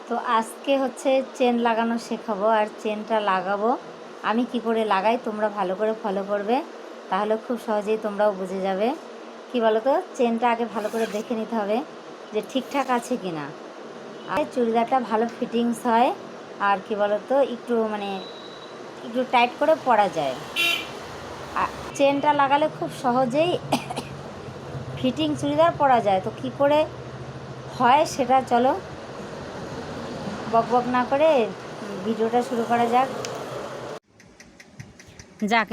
তো আজকে হচ্ছে চেন লাগানো শেখাবো, আর চেনটা লাগাবো আমি কি করে লাগাই, তোমরা ভালো করে ফলো করবে, তাহলে খুব সহজেই তোমরাও বুঝে যাবে। কি বলো তো, চেনটা আগে ভালো করে দেখে নিতে হবে যে ঠিকঠাক আছে কি না। আর চুড়িদারটা ভালো ফিটিংস হয়, আর কি বলো তো একটু একটু টাইট করে পরা যায়। আর চেনটা লাগালে খুব সহজেই ফিটিং চুড়িদার পরা যায়। তো কি করে হয় সেটা চলো বক বক না করে ভিডিওটা শুরু করা যাক।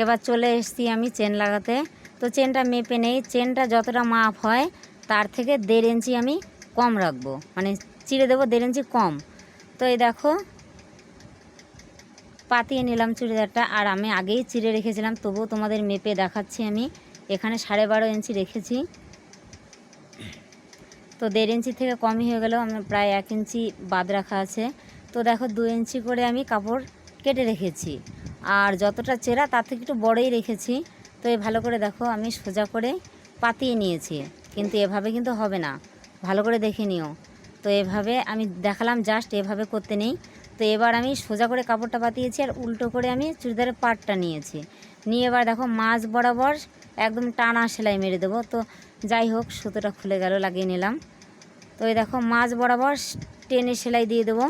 এবার চলে এসেছি আমি চেন লাগাতে। তো চেনটা মেপে নেই, চেনটা যতটা মাপ হয় তার থেকে 1.5 ইঞ্চি আমি কম রাখবো, চিড়ে দেবো 1.5 ইঞ্চি কম। তো এই দেখো পাতিয়ে নিলাম চুড়িদারটা, আর আমি আগেই চিড়ে রেখেছিলাম, তবুও তোমাদের মেপে দেখাচ্ছি। আমি এখানে 12.5 ইঞ্চি রেখেছি, তো 1.5 ইঞ্চি থেকে কমই হয়ে গেল, আমি প্রায় 1 ইঞ্চি বাদ রাখা আছে। তো দেখো 2 ইঞ্চি করে আমি কাপড় কেটে রেখেছি, আর যতটা চেরা তার থেকে একটু বড়ই রেখেছি। তো এই ভালো করে দেখো আমি সোজা করে পাতিয়ে নিয়েছি, কিন্তু এভাবে কিন্তু হবে না, ভালো করে দেখে নিও। তো এভাবে আমি দেখালাম, জাস্ট এভাবে করতে নেই। তো এবার আমি সোজা করে কাপড়টা পাতিয়েছি, আর উল্টো করে আমি চুড়িদারের পাটটা নিয়েছি, নিয়ে এবার দেখো মাঝ বরাবর একদম টানা সেলাই মেরে দেবো। তো যাই হোক, সুতোটা খুলে গেল, লাগিয়ে নিলাম। তো এই দেখো মাঝ বরাবর টেনে সেলাই দিয়ে দেবো,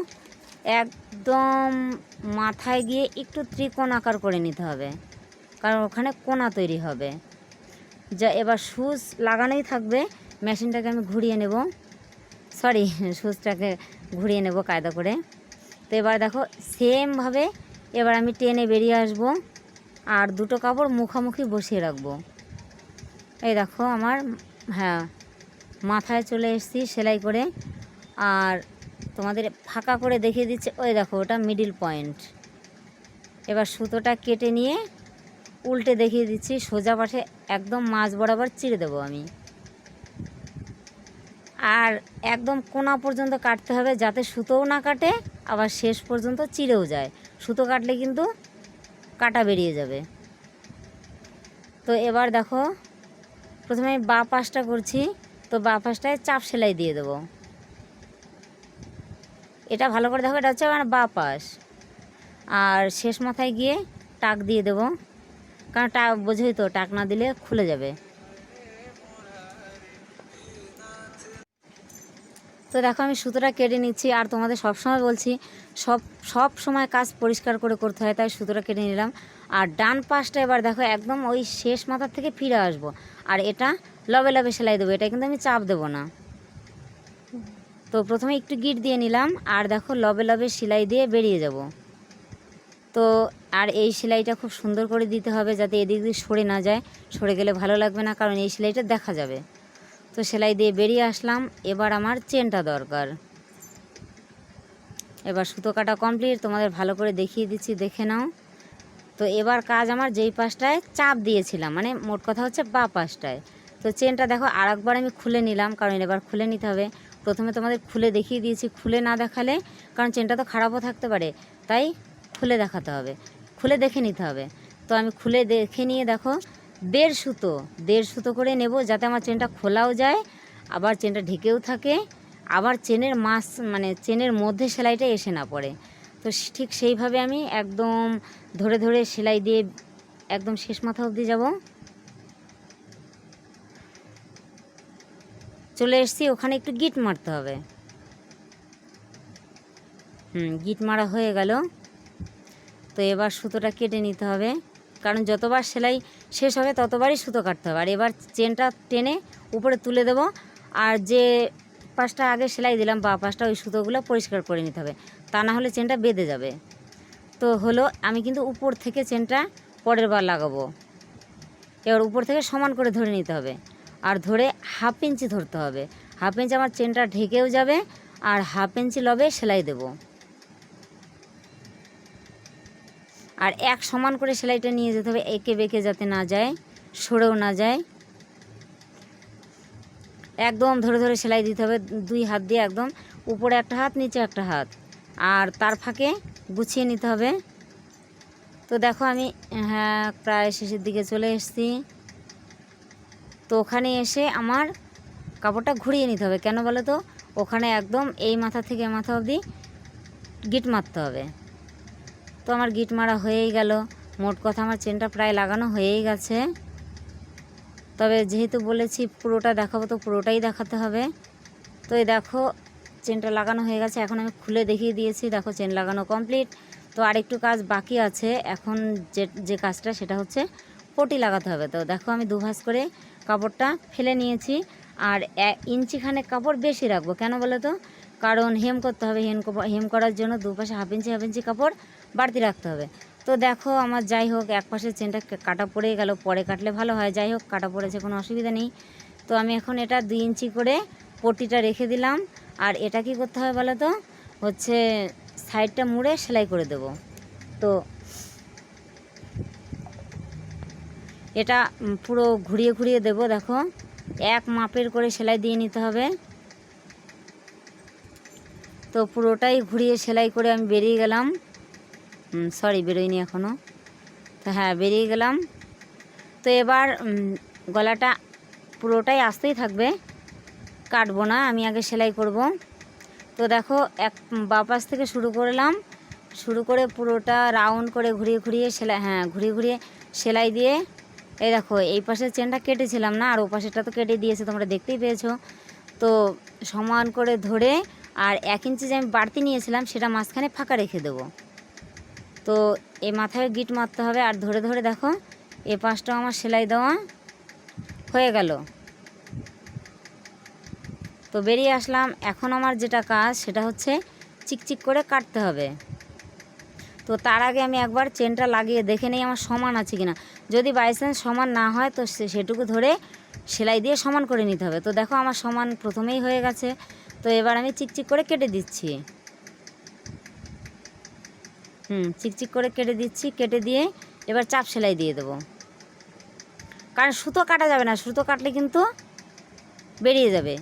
একদম মাথায় গিয়ে একটু ত্রিকোণ আকার করে নিতে হবে, কারণ ওখানে কোণা তৈরি হবে। এবার সুচ লাগানোই থাকবে, মেশিনটাকে আমি ঘুরিয়ে নেব, সুচটাকে ঘুরিয়ে নেব কায়দা করে। তো এবার দেখো সেমভাবে এবার আমি টেনে বেরিয়ে আসব, আর দুটো কাপড় মুখোমুখি বসিয়ে রাখবো। এই দেখো আমার মাথায় চলে এসেছি সেলাই করে, আর তোমাদের ফাঁকা করে দেখিয়ে দিচ্ছে, ওই দেখো ওটা মিডিল পয়েন্ট। এবার সুতোটা কেটে নিয়ে উল্টে দেখিয়ে দিচ্ছি, সোজা পাশে একদম মাঝ বরাবর চিড়ে দেবো আমি, আর একদম কোণা পর্যন্ত কাটতে হবে, যাতে সুতোও না কাটে আবার শেষ পর্যন্ত চিড়েও যায়। সুতো কাটলে কিন্তু কাটা বেরিয়ে যাবে। তো এবার দেখো প্রথমে আমি বাঁ পাশটা করছি, তো বাঁ পাশটায় চাপ সেলাই দিয়ে দেবো। এটা ভালো করে দেখো, এটা হচ্ছে আমার বাঁ পাশ, আর শেষ মাথায় গিয়ে টাক দিয়ে দেবো, কারণ বোঝোই তো, টাক না দিলে খুলে যাবে। তো দেখো আমি সুতোটা কেটে নিচ্ছি, আর তোমাদের সবসময় বলছি সব সময় কাজ পরিষ্কার করে করতে হয়, তাই সুতোটা কেটে নিলাম। আর ডান পাশটা এবার দেখো একদম ওই শেষ মাথার থেকে ফিরে আসবো, আর এটা লবে লবে সেলাই দেবো, এটা কিন্তু আমি চাপ দেবো না। তো প্রথমে একটু গিট দিয়ে নিলাম, আর দেখো লবে লবে সেলাই দিয়ে বেরিয়ে যাব। তো আর এই সেলাইটা খুব সুন্দর করে দিতে হবে, যাতে এদিক দিয়ে সরে না যায়, সরে গেলে ভালো লাগবে না, কারণ এই সেলাইটা দেখা যাবে। তো সেলাই দিয়ে বেরিয়ে আসলাম। এবার আমার চেনটা দরকার। এবার সুতো কাটা কমপ্লিট, তোমাদের ভালো করে দেখিয়ে দিচ্ছি, দেখে নাও। তো এবার কাজ আমার যেই পাশটায় চাপ দিয়েছিলাম, মোট কথা হচ্ছে বাঁ পাশটায়। তো চেনটা দেখো আরেকবার আমি খুলে নিলাম, কারণ এবার খুলে নিতে হবে। প্রথমে তোমাদের খুলে দেখিয়ে দিয়েছি, খুলে না দেখালে, কারণ চেনটা তো খারাপও থাকতে পারে, তাই খুলে দেখাতে হবে, খুলে দেখে নিতে হবে। তো আমি খুলে দেখে নিয়ে দেখো 1.5 সুতো করে নেব, যাতে আমার চেনটা খোলাও যায়, আবার চেনটা ঢেকেও থাকে, আবার চেনের চেনের মধ্যে সেলাইটা এসে না পড়ে। তো ঠিক সেইভাবে আমি একদম ধরে ধরে সেলাই দিয়ে একদম শেষ মাথা অবধি যাব। চলে এসেছি, ওখানে একটু গিট মারতে হবে। গিট মারা হয়ে গেল। তো এবার সুতোটা কেটে নিতে হবে, কারণ যতবার সেলাই শেষ হবে ততবারই সুতো কাটতে হবে। আর এবার চেনটা টেনে উপরে তুলে দেব, আর যে পাশটা আগে সেলাই দিলাম বা পাশটা, ওই সুতোগুলো পরিষ্কার করে নিতে হবে, তা না হলে চেনটা বেঁধে যাবে। তো হলো, আমি কিন্তু উপর থেকে চেনটা পরের বার লাগাবো। এবার উপর থেকে সমান করে ধরে নিতে হবে, আর ধরে 1/2 ইঞ্চি ধরতে হবে। 1/2 ইঞ্চি আমার চেনটা ঢেকেও যাবে, আর 1/2 ইঞ্চি লবে সেলাই দেব। আর এক সমান করে সেলাইটা নিয়ে যেতে হবে, এঁকে বেঁকে যাতে না যায়, সরেও না যায়। একদম ধরে ধরে সেলাই দিতে হবে, 2 হাত দিয়ে একদম উপরে একটা হাত, নিচে একটা হাত, আর তার ফাঁকে গুছিয়ে নিতে হবে। তো দেখো আমি প্রায় শেষের দিকে চলে এসেছি। তো ওখানে এসে আমার কাপড়টা ঘুরিয়ে নিতে হবে, কেন বলো তো, ওখানে একদম এই মাথা থেকে মাথা অবধি গিট মারতে হবে। তো আমার গিট মারা হয়েই গেল। মোট কথা আমার চেনটা প্রায় লাগানো হয়েই গেছে। তবে যেহেতু বলেছি পুরোটা দেখাবো, তো পুরোটাই দেখাতে হবে। তো এই দেখো চেনটা লাগানো হয়ে গেছে। এখন আমি খুলে দেখিয়ে দিয়েছি, দেখো চেন লাগানো কমপ্লিট। তো আরেকটু কাজ বাকি আছে। এখন যে কাজটা সেটা হচ্ছে পটি লাগাতে হবে। তো দেখো আমি দুভাঁজ করে কাপড়টা ফেলে নিয়েছি। আর 1 ইঞ্চিখানেক কাপড় বেশি রাখবো। কেন বলো তো? কারণ হেম করতে হবে। হেম করার জন্য দুপাশে হাফ ইঞ্চি কাপড় বাড়তি রাখতে হবে। তো দেখো আমার যাই হোক এক পাশের চেনটা কাটা পড়ে গেল, পরে কাটলে ভালো হয়। যাই হোক কাটা পড়েছে, কোনো অসুবিধা নেই। তো আমি এখন এটা 2 ইঞ্চি করে পটিটা রেখে দিলাম। আর এটা কি করতে হবে বলো তো? হচ্ছে সাইডটা মুড়ে সেলাই করে দেব। তো এটা পুরো ঘুরিয়ে ঘুরিয়ে দেব। দেখো এক মাপের করে সেলাই দিয়ে নিতে হবে। তো পুরোটাই ঘুরিয়ে সেলাই করে আমি বেরিয়ে গেলাম। সরি, বেরোয়নি এখনও। তো হ্যাঁ, বেরিয়ে গেলাম। তো এবার গলাটা পুরোটাই আসতেই থাকবে, কাটবো না, আমি আগে সেলাই করব। তো দেখো এক বাঁ পাশ থেকে শুরু করলাম, শুরু করে পুরোটা রাউন্ড করে ঘুরিয়ে ঘুরিয়ে সেলাই দিয়ে এই দেখো এই পাশের চেনটা কেটেছিলাম না, আর ও পাশেরটা তো কেটে দিয়েছে, তোমরা দেখতেই পেয়েছো। তো সমান করে ধরে আর 1 ইঞ্চি যে আমি বাড়তি নিয়েছিলাম সেটা মাঝখানে ফাঁকা রেখে দেবো। তো এই মাথায় গিট মারতে হবে। আর ধরে ধরে দেখো এ পাশটাও আমার সেলাই দেওয়া হয়ে গেল। তো বেরিয়ে আসলাম। এখন আমার যেটা কাজ সেটা হচ্ছে চিকচিক করে কাটতে হবে। তো তার আগে আমি একবার চেনটা লাগিয়ে দেখে নিই আমার সমান আছে কিনা। যদি বাই চান্স সমান না হয় তো সেটুকু ধরে সেলাই দিয়ে সমান করে নিতে হবে। তো দেখো আমার সমান প্রথমেই হয়ে গেছে। তো এবার আমি চিকচিক করে কেটে দিচ্ছি। চিকচিক করে কেটে দিচ্ছি। কেটে দিয়ে এবার চাপ সেলাই দিয়ে দেবো, কারণ সুতো কাটা যাবে না, সুতো কাটলে কিন্তু বেরিয়ে যাবে।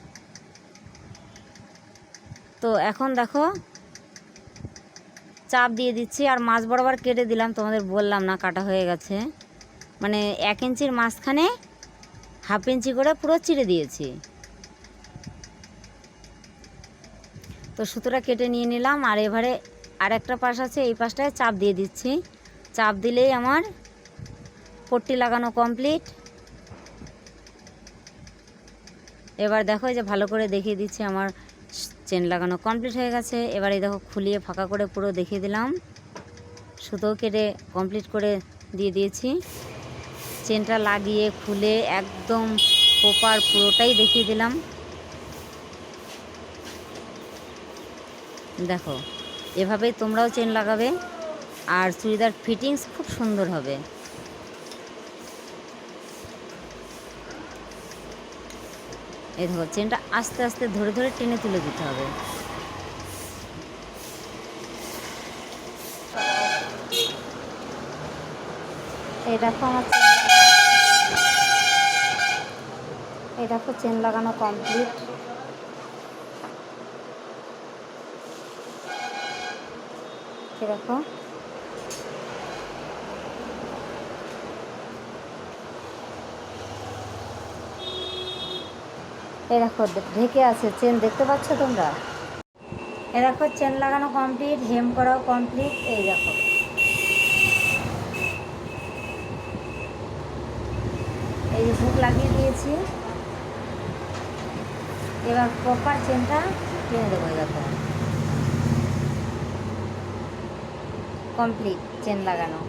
তো এখন দেখো চাপ দিয়ে দিচ্ছি আর মাছ বরাবর কেটে দিলাম। তোমাদের বললাম না কাটা হয়ে গেছে, মানে 1 ইঞ্চির মাঝখানে হাফ ইঞ্চি করে পুরো চিড়ে দিয়েছি। তো সুতোটা কেটে নিয়ে নিলাম। আর এবারে আর একটা পাশ আছে, এই পাশটায় চাপ দিয়ে দিচ্ছি। চাপ দিলেই আমার পট্টি লাগানো কমপ্লিট। এবার দেখো যে ভালো করে দেখিয়ে দিচ্ছি আমার চেন লাগানো কমপ্লিট হয়ে গেছে। এবার এই দেখো খুলিয়ে ফাঁকা করে পুরো দেখিয়ে দিলাম। সুতো কেটে কমপ্লিট করে দিয়ে দিয়েছি। চেনটা লাগিয়ে খুলে একদম প্রপার পুরোটাই দেখিয়ে দিলাম। দেখো এভাবেই তোমরাও চেন লাগাবে, আর চুড়িদার ফিটিংস খুব সুন্দর হবে। এই দেখো চেনটা আস্তে আস্তে ধরে ধরে টেনে তুলে দিতে হবে। এই দেখো চেন লাগানো কমপ্লিট। এই দেখো ঢেকে আছে চেন, দেখতে পাচ্ছ তোমরা? এই দেখো চেন লাগানো কমপ্লিট, হেম করাও কমপ্লিট। এই দেখো এই যে হুক লাগিয়ে দিয়েছি। এবার প্রপার চেনটা টেনে দেবো। দেখো কমপ্লিট চেন লাগানো।